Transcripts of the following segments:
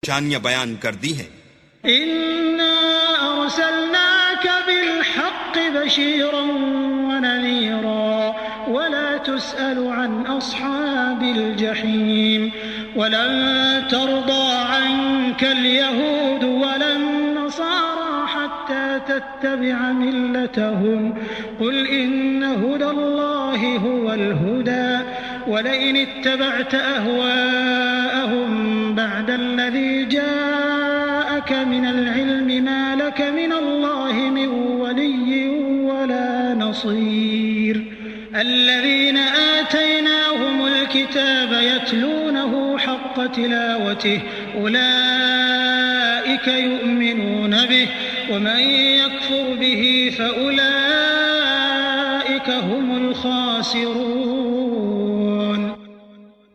نشانیاں بیان کر دی ہیں۔ إنا أرسلناك بالحق بشيرا ونذيرا ولا تسأل عن أصحاب الجحيم ولن ترضى عنك اليهود ولا النصارى حتى تتبع ملتهم قل إن هدى الله هو الهدى ولئن اتبعت أهواءهم بعد الذي جاءك من العلم ما لك من الله من ولي ولا نصير الذين آتيناهم الكتاب يتلونه حق تلاوته أولئك يؤمنون به ومن يكفر به فأولئك هم الخاسرون۔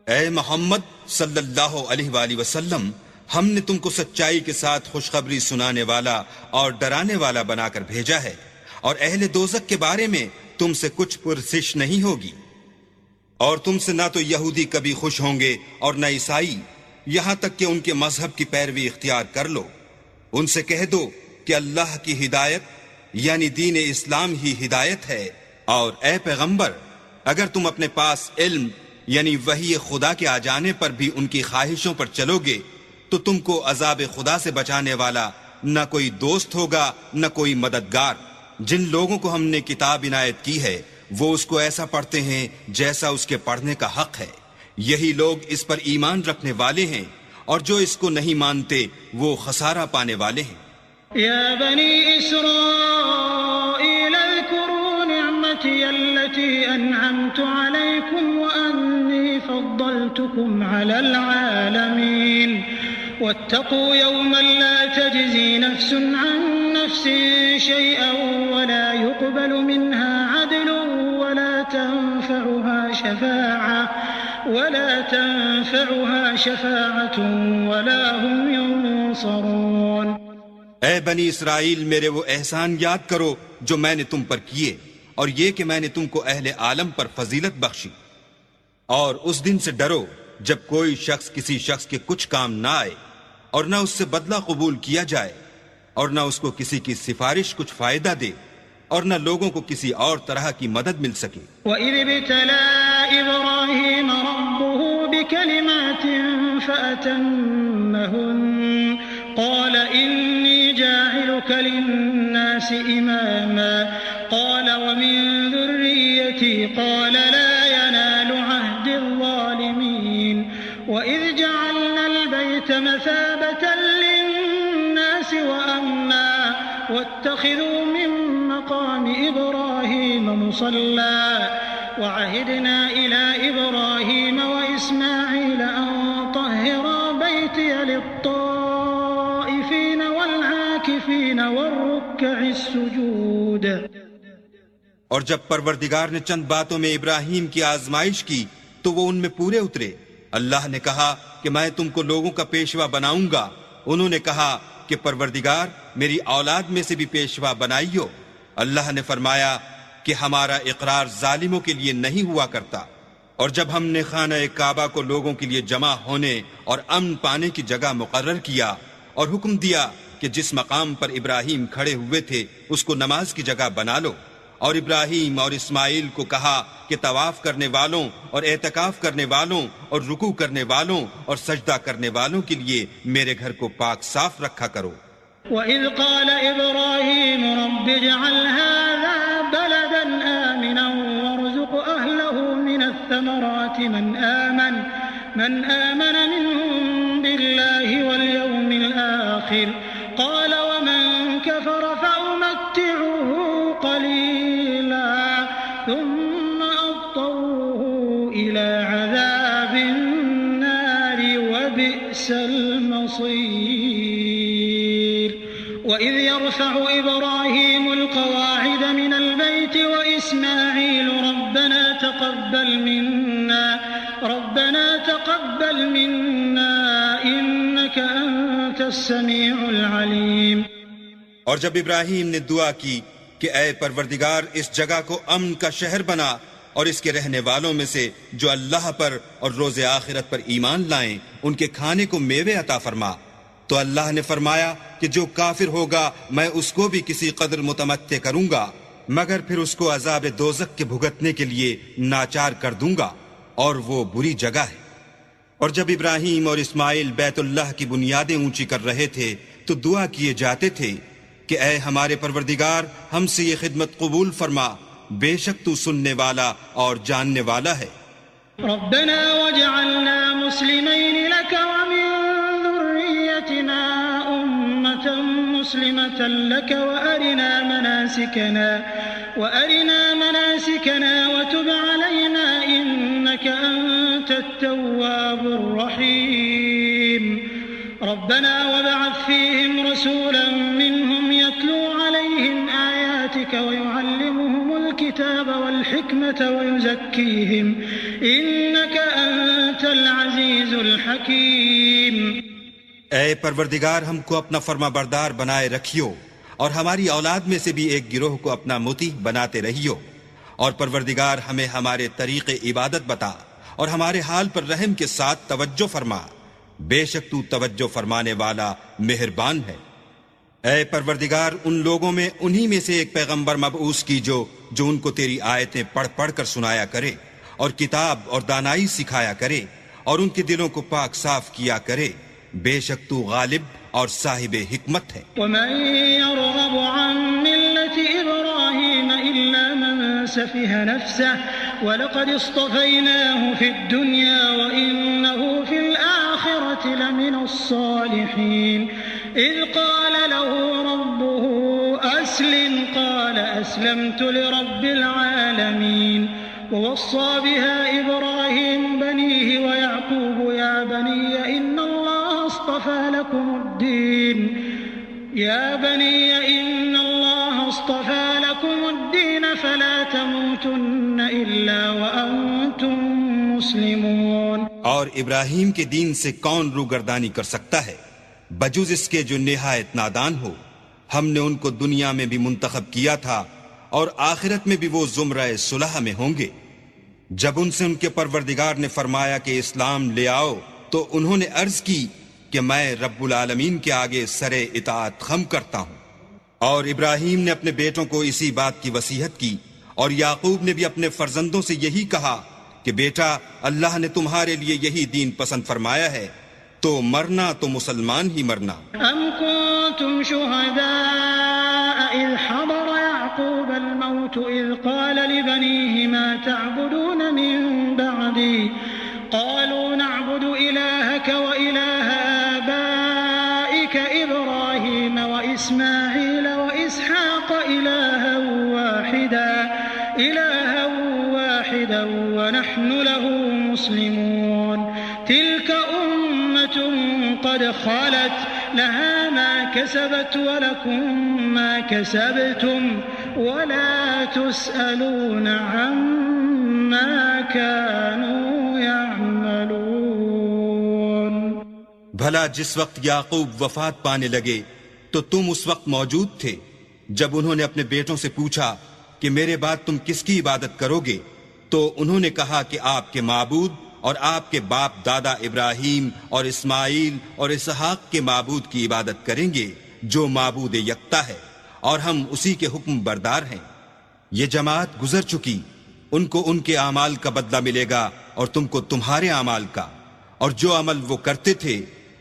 اے محمد صلی اللہ علیہ وآلہ وسلم، ہم نے تم کو سچائی کے ساتھ خوشخبری سنانے والا اور ڈرانے والا بنا کر بھیجا ہے، اور اہل دوزخ کے بارے میں تم سے کچھ پرسش نہیں ہوگی، اور تم سے نہ تو یہودی کبھی خوش ہوں گے اور نہ عیسائی، یہاں تک کہ ان کے مذہب کی پیروی اختیار کر لو۔ ان سے کہہ دو کہ اللہ کی ہدایت یعنی دین اسلام ہی ہدایت ہے، اور اے پیغمبر اگر تم اپنے پاس علم یعنی وحی خدا کے آ جانے پر بھی ان کی خواہشوں پر چلو گے تو تم کو عذاب خدا سے بچانے والا نہ کوئی دوست ہوگا نہ کوئی مددگار۔ جن لوگوں کو ہم نے کتاب عنایت کی ہے وہ اس کو ایسا پڑھتے ہیں جیسا اس کے پڑھنے کا حق ہے، یہی لوگ اس پر ایمان رکھنے والے ہیں، اور جو اس کو نہیں مانتے وہ خسارہ پانے والے ہیں۔ يا بني إسرائيل اذكروا نعمتي التي أنعمت عليكم وأني فضلتكم على العالمين واتقوا يوما لا تجزي نفس عن نفس شيئا ولا يقبل منها عدل ولا تنفعها شفاعة ولا هم ينصرون۔ اے بنی اسرائیل، میرے وہ احسان یاد کرو جو میں نے تم پر کیے، اور یہ کہ میں نے تم کو اہل عالم پر فضیلت بخشی، اور اس دن سے ڈرو جب کوئی شخص کسی شخص کے کچھ کام نہ آئے، اور نہ اس سے بدلہ قبول کیا جائے، اور نہ اس کو کسی کی سفارش کچھ فائدہ دے، اور نہ لوگوں کو کسی اور طرح کی مدد مل سکے۔ وَإِذِ ابْتَلَىٰ إِبْرَاهِيمَ رَبُّهُ بِكَلِمَاتٍ فَأَتَمَّهُنَّ قَالَ إِنِّي جَاعِلُكَ لِلنَّاسِ إِمَامًا قَالَ وَمِن ذُرِّيَّتِي قَالَ لَا يَنَالُ عَهْدِ الظَّالِمِينَ وَإِذْ جَعَلْنَا الْبَيْتَ مَثَابَةً لِلنَّاسِ وَأَمْنًا وَاتَّخِذُوا مِن مَّقَامِ إِبْرَاهِيمَ مُصَلًّى وَعَهِدْنَا إِلَىٰ إِبْرَاهِيمَ وَإِسْمَاعِيلَ أَن طَهِّرَا بَيْتِيَ لِلطَّائِفِينَ وَالْعَاكِفِينَ وَالرُّكَّعِ السُّجُودِ۔ اور جب پروردگار نے چند باتوں میں ابراہیم کی آزمائش کی تو وہ ان میں پورے اترے۔ اللہ نے کہا کہ میں تم کو لوگوں کا پیشوا بناؤں گا۔ انہوں نے کہا کہ پروردگار میری اولاد میں سے بھی پیشوا بنائیو۔ اللہ نے فرمایا کہ ہمارا اقرار ظالموں کے لیے نہیں ہوا کرتا۔ اور جب ہم نے خانہ کعبہ کو لوگوں کے لیے جمع ہونے اور امن پانے کی جگہ مقرر کیا اور حکم دیا کہ جس مقام پر ابراہیم کھڑے ہوئے تھے اس کو نماز کی جگہ بنا لو، اور ابراہیم اور اسماعیل کو کہا کہ طواف کرنے والوں اور اعتکاف کرنے والوں اور رکوع کرنے والوں اور سجدہ کرنے والوں کے لیے میرے گھر کو پاک صاف رکھا کرو۔ وَإِذْ قَالَ إِبْرَاهِيمُ رَبِّ اجْعَلْ هَٰذَا بَلَدًا آمِنًا وَارْزُقْ أَهْلَهُ مِنَ الثَّمَرَاتِ مَنْ آمَنَ مِنْهُم بِاللَّهِ وَالْيَوْمِ الْآخِرِ قَالَ وَمَن كَفَرَ فَأُمَتِّعُهُ قَلِيلًا ثُمَّ أَضْطَرُّهُ إِلَىٰ عَذَابِ النَّارِ وَبِئْسَ الْمَصِيرُ۔ وَإِذْ يَرْفَعُ إِبْرَاهِيمُ الْقَوَاعِدَ مِنَ الْبَيْتِ وَإِسْمَاعِيلُ رَبَّنَا تَقَبَّلْ مِنَّا إِنَّكَ أَنتَ السَّمِيعُ الْعَلِيمُ۔ اور جب ابراہیم نے دعا کی کہ اے پروردگار اس جگہ کو امن کا شہر بنا، اور اس کے رہنے والوں میں سے جو اللہ پر اور روز آخرت پر ایمان لائیں ان کے کھانے کو میوے عطا فرما، تو اللہ نے فرمایا کہ جو کافر ہوگا میں اس کو بھی کسی قدر متمتع کروں گا، مگر پھر اس کو عذاب دوزخ کے بھگتنے کے لیے ناچار کر دوں گا، اور وہ بری جگہ ہے۔ اور جب ابراہیم اور اسماعیل بیت اللہ کی بنیادیں اونچی کر رہے تھے تو دعا کیے جاتے تھے کہ اے ہمارے پروردگار، ہم سے یہ خدمت قبول فرما، بے شک تو سننے والا اور جاننے والا ہے۔ ربنا واجعلنا مسلمين لك ومن ذريتنا أمة مسلمة لك وأرنا مناسكنا وتب علينا إنك أنت التواب الرحيم ربنا وابعث فيهم رسولا منهم يتلو عليهم آياتك ويعلمهم الكتاب والحكمة ويزكيهم إنك أنت العزيز الحكيم۔ اے پروردگار، ہم کو اپنا فرما بردار بنائے رکھیو، اور ہماری اولاد میں سے بھی ایک گروہ کو اپنا مطیع بناتے رہیو، اور پروردگار ہمیں ہمارے طریق عبادت بتا، اور ہمارے حال پر رحم کے ساتھ توجہ فرما، بے شک تو توجہ فرمانے والا مہربان ہے۔ اے پروردگار، ان لوگوں میں انہی میں سے ایک پیغمبر مبعوث کیجو جو ان کو تیری آیتیں پڑھ پڑھ کر سنایا کرے، اور کتاب اور دانائی سکھایا کرے، اور ان کے دلوں کو پاک صاف کیا کرے، بے شک تو غالب اور صاحب حکمت ہے۔ ومن يرغب عن ملة إبراهيم إلا من سفه نفسه ولقد اصطفيناه في الدنيا وإنه في الآخرة لمن الصالحين إذ قال له ربه أسلم قال أسلمت لرب العالمين ووصى بها إبراهيم بنيه ويعقوب يا بني إن الله اصطفى لكم الدين فلا تموتن إلا وأنتم مسلمون۔ اور ابراہیم کے دین سے کون روگردانی کر سکتا ہے بجز اس کے جو نہایت نادان ہو؟ ہم نے ان کو دنیا میں بھی منتخب کیا تھا اور آخرت میں بھی وہ زمرہ صلح میں ہوں گے۔ جب ان سے ان کے پروردگار نے فرمایا کہ اسلام لے آؤ تو انہوں نے عرض کی کہ میں رب العالمین کے آگے سر اطاعت خم کرتا ہوں۔ اور ابراہیم نے اپنے بیٹوں کو اسی بات کی وصیت کی، اور یعقوب نے بھی اپنے فرزندوں سے یہی کہا کہ بیٹا، اللہ نے تمہارے لیے یہی دین پسند فرمایا ہے، تو مرنا تو مسلمان ہی مرنا۔ ام کنتم شہداء اذ حضر یعقوب الموت اذ قال لبنیہ ما تعبدون من بعدی قالوا نعبد الہک وإلہ آبائک ابراہیم وإسماعیل وإسحاق الہا واحدا ونحن له مسلمون تلك أمة قد خلت لها ما كسبت ولكم ما كسبتم ولا تسألون عما كانوا يعملون۔ بھلا جس وقت یعقوب وفات پانے لگے تو تم اس وقت موجود تھے جب انہوں نے اپنے بیٹوں سے پوچھا کہ میرے بعد تم کس کی عبادت کرو گے؟ تو انہوں نے کہا کہ آپ کے معبود اور آپ کے باپ دادا ابراہیم اور اسماعیل اور اسحاق کے معبود کی عبادت کریں گے جو معبود یکتا ہے، اور ہم اسی کے حکم بردار ہیں۔ یہ جماعت گزر چکی، ان کو ان کے اعمال کا بدلہ ملے گا اور تم کو تمہارے اعمال کا، اور جو عمل وہ کرتے تھے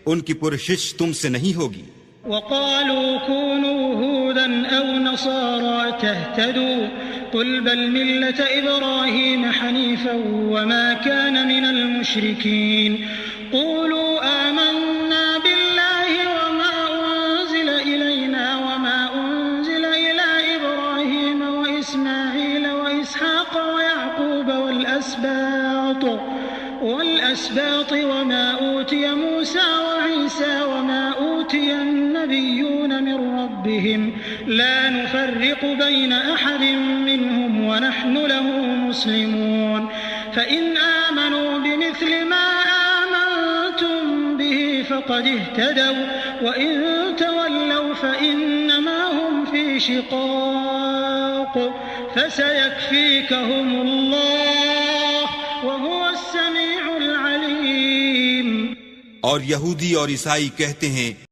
ان کی پرشش تم سے نہیں ہوگی۔ وقالوا كونوا هودا أو نصارى تهتدوا قل بل ملة إبراهيم حنيفا وما كان من المشركين قولوا آمنا بالله وما أنزل إلينا وما أنزل إلى إبراهيم وإسماعيل وإسحاق ويعقوب والأسباط وما أوتي موسى وعيسى وما أوتي النبيون من ربهم لا نفرق بين أحد منهم ونحن له مسلمون فإن آمنوا بمثل ما آمنتم به فقد اهتدوا وإن تولوا فإنما هم في شقاق فسيكفيكهم الله وهو السميع العليم۔ اور یہودی اور عیسائی کہتے ہیں